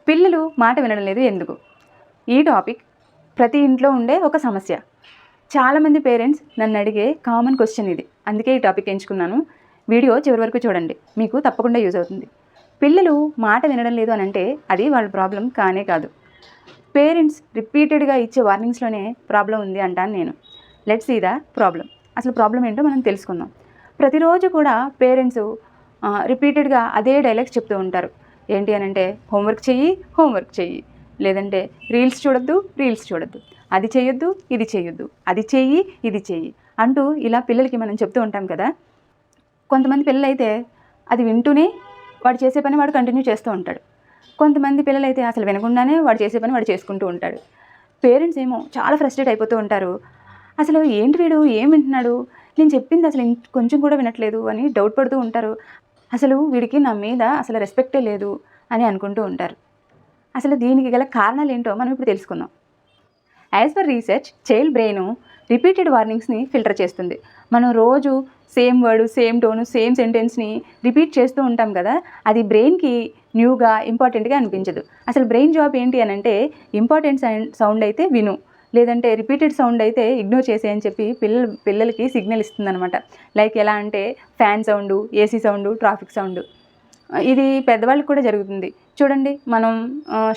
పిల్లలు మాట వినడం లేదు ఎందుకు? ఈ టాపిక్ ప్రతి ఇంట్లో ఉండే ఒక సమస్య. చాలామంది పేరెంట్స్ నన్ను అడిగే కామన్ క్వశ్చన్ ఇది. అందుకే ఈ టాపిక్ ఎంచుకున్నాను. వీడియో చివరి వరకు చూడండి, మీకు తప్పకుండా యూజ్ అవుతుంది. పిల్లలు మాట వినడం లేదు అని అంటే అది వాళ్ళ ప్రాబ్లం కానే కాదు. పేరెంట్స్ రిపీటెడ్గా ఇచ్చే వార్నింగ్స్లోనే ప్రాబ్లం ఉంది అంటాను నేను. Let's see the problem. అసలు ప్రాబ్లం ఏంటో మనం తెలుసుకుందాం. ప్రతిరోజు కూడా పేరెంట్స్ రిపీటెడ్గా అదే డైలాగ్స్ చెప్తూ ఉంటారు. ఏంటి అని అంటే హోంవర్క్ చెయ్యి, లేదంటే రీల్స్ చూడొద్దు, అది చేయొద్దు, ఇది చేయొద్దు, అది చెయ్యి, ఇది చెయ్యి అంటూ ఇలా పిల్లలకి మనం చెప్తూ ఉంటాం కదా. కొంతమంది పిల్లలు అయితే అది వింటూనే వాడు చేసే పని వాడు కంటిన్యూ చేస్తూ ఉంటాడు. కొంతమంది పిల్లలు అయితే అసలు వినకుండానే వాడు చేసే పని వాడు చేసుకుంటూ ఉంటాడు. పేరెంట్స్ ఏమో చాలా ఫ్రస్ట్రేట్ అయిపోతూ ఉంటారు. అసలు ఏంటి వీడు ఏం వింటున్నాడు, నేను చెప్పింది అసలు కొంచెం కూడా వినట్లేదు అని డౌట్ పడుతూ ఉంటారు. అసలు వీడికి నా మీద అసలు రెస్పెక్టే లేదు అని అనుకుంటూ ఉంటారు. అసలు దీనికి గల కారణాలు ఏంటో మనం ఇప్పుడు తెలుసుకుందాం. As per research, child brain repeated వార్నింగ్స్ని ఫిల్టర్ చేస్తుంది. మనం రోజు same word, same tone, same సెంటెన్స్ని రిపీట్ చేస్తూ ఉంటాం కదా, అది బ్రెయిన్కి న్యూగా ఇంపార్టెంట్గా అనిపించదు. అసలు బ్రెయిన్ జాబ్ ఏంటి అని అంటే ఇంపార్టెంట్ సౌండ్ అయితే విను, లేదంటే రిపీటెడ్ సౌండ్ అయితే ఇగ్నోర్ చేసేయని చెప్పి పిల్లలకి సిగ్నల్ ఇస్తుందన్నమాట. లైక్ ఎలా అంటే fan sound, AC sound, traffic sound. ఇది పెద్దవాళ్ళకి కూడా జరుగుతుంది. చూడండి, మనం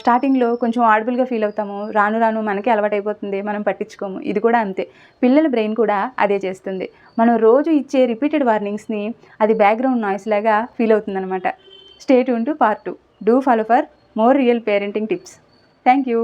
స్టార్టింగ్లో కొంచెం ఆడిబుల్గా ఫీల్ అవుతాము, రాను రాను మనకి అలవాటైపోతుంది, మనం పట్టించుకోము. ఇది కూడా అంతే, పిల్లల బ్రెయిన్ కూడా అదే చేస్తుంది. మనం రోజు ఇచ్చే రిపీటెడ్ వార్నింగ్స్ని అది బ్యాక్గ్రౌండ్ నాయిస్ లాగా ఫీల్ అవుతుందన్నమాట. Stay tune to part 2. Do follow for more real parenting tips. Thank you.